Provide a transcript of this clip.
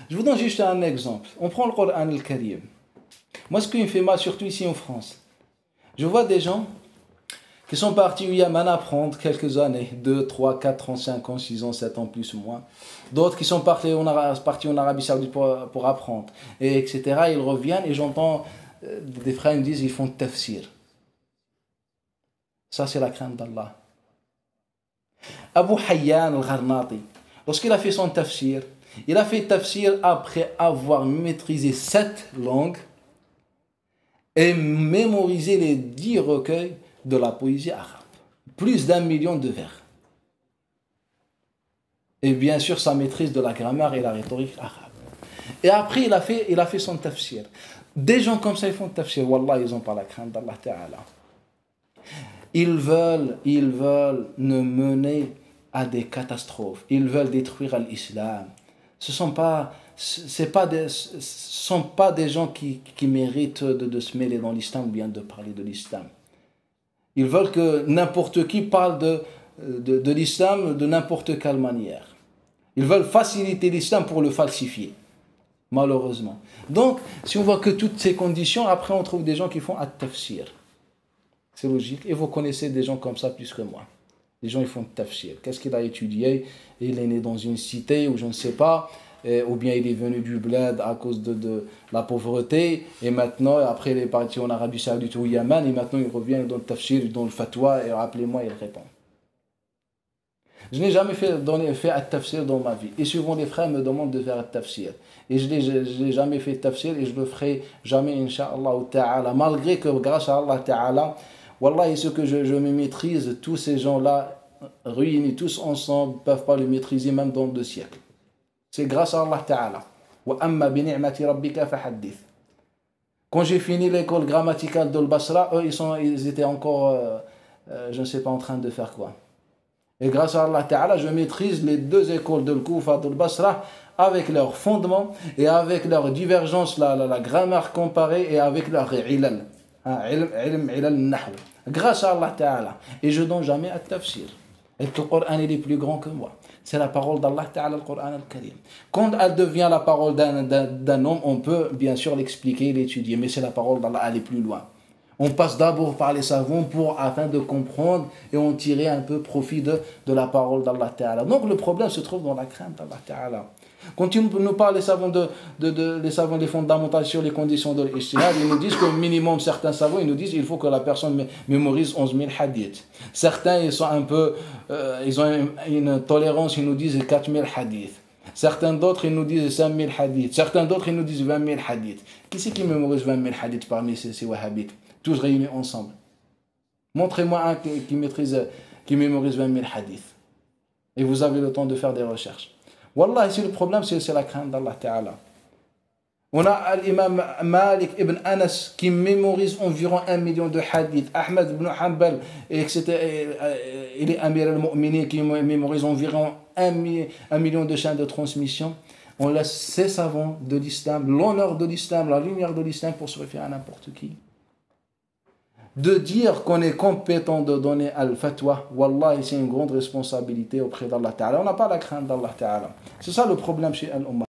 Je vous donne juste un exemple. On prend le Coran al-Karim. Moi, ce qui me fait mal, surtout ici en France, je vois des gens qui sont partis au Yémen apprendre quelques années, 2, 3, 4, 35 ans, 6 ans, 7 ans, plus ou moins. D'autres qui sont partis en Arabie Saoudite pour apprendre, et etc. Ils reviennent et j'entends des frères me disent ils font tafsir. Ça, c'est la crainte d'Allah. Abu Hayyan al-Gharnati, lorsqu'il a fait son tafsir, il a fait tafsir après avoir maîtrisé 7 langues et mémorisé les 10 recueils de la poésie arabe. Plus d'1 million de vers. Et bien sûr, sa maîtrise de la grammaire et la rhétorique arabe. Et après, il a fait son tafsir. Des gens comme ça, ils font tafsir. Wallah, ils n'ont pas la crainte d'Allah Ta'ala. Ils veulent nous mener à des catastrophes. Ils veulent détruire l'islam. Ce sont pas des gens qui méritent de se mêler dans l'islam ou bien de parler de l'islam. Ils veulent que n'importe qui parle de l'islam de n'importe quelle manière. Ils veulent faciliter l'islam pour le falsifier, malheureusement. Donc, si on voit que toutes ces conditions, après on trouve des gens qui font at-tafsir. C'est logique. Et vous connaissez des gens comme ça plus que moi. Les gens, ils font tafsir. Qu'est-ce qu'il a étudié? Il est né dans une cité ou je ne sais pas, ou bien il est venu du bled à cause de la pauvreté, et maintenant, après il est parti en Arabie Saoudite ou au Yémen, et maintenant il revient dans le tafsir, dans le fatwa, et appelez-moi, il répond. Je n'ai jamais fait un tafsir dans ma vie. Et souvent les frères me demandent de faire un tafsir. Et je n'ai jamais fait tafsir et je ne le ferai jamais, Inch'Allah Ta'ala. Malgré que grâce à Allah Ta'ala, Wallah, et ce que je me maîtrise, tous ces gens-là, réunis tous ensemble, ne peuvent pas le maîtriser même dans 2 siècles. C'est grâce à Allah Ta'ala. وَأَمَّا بِنِعْمَةِ رَبِّكَ فَحَدِّثْ. Quand j'ai fini l'école grammaticale de Basra, eux, ils étaient encore, je ne sais pas en train de faire quoi. Et grâce à Allah Ta'ala, je maîtrise les 2 écoles de Koufa, de Basra, avec leurs fondements et avec leurs divergences, la grammaire comparée et avec leur ilal. Grâce à Allah Ta'ala. Et je ne donne jamais à tafsir. Et le Coran est plus grand que moi. C'est la parole d'Allah Ta'ala, le Coran al-Karim. Quand elle devient la parole d'un homme, on peut bien sûr l'expliquer, l'étudier, mais c'est la parole d'Allah, elle est plus loin. On passe d'abord par les savants afin de comprendre et en tirer un peu profit de la parole d'Allah Ta'ala. Donc le problème se trouve dans la crainte d'Allah Ta'ala. Quand ils nous parlent, les savants, les savants des fondamentales sur les conditions de l'ijtihad, ils nous disent qu'au minimum, certains savants, ils nous disent qu'il faut que la personne mémorise 11 000 hadiths. Certains, ils sont un peu, ils ont une tolérance, ils nous disent 4 000 hadiths. Certains d'autres, ils nous disent 5 000 hadiths. Certains d'autres, ils nous disent 20 000 hadiths. Qui c'est qui mémorise 20 000 hadiths parmi ces wahhabites, tous réunis ensemble? Montrez-moi un qui mémorise 20 000 hadiths. Et vous avez le temps de faire des recherches. Wallah, ici le problème, c'est la crainte d'Allah Ta'ala. On a l'imam Malik ibn Anas qui mémorise environ 1 million de hadiths. Ahmed ibn Hanbal, etc. Il est Amir al-Mu'minin qui mémorise environ 1 million de chaînes de transmission. On laisse ces savants de l'islam, l'honneur de l'islam, la lumière de l'islam pour se référer à n'importe qui. De dire qu'on est compétent de donner al-fatwa, wallah, c'est une grande responsabilité auprès d'Allah Ta'ala. On n'a pas la crainte d'Allah Ta'ala. C'est ça le problème chez Al-Ummah.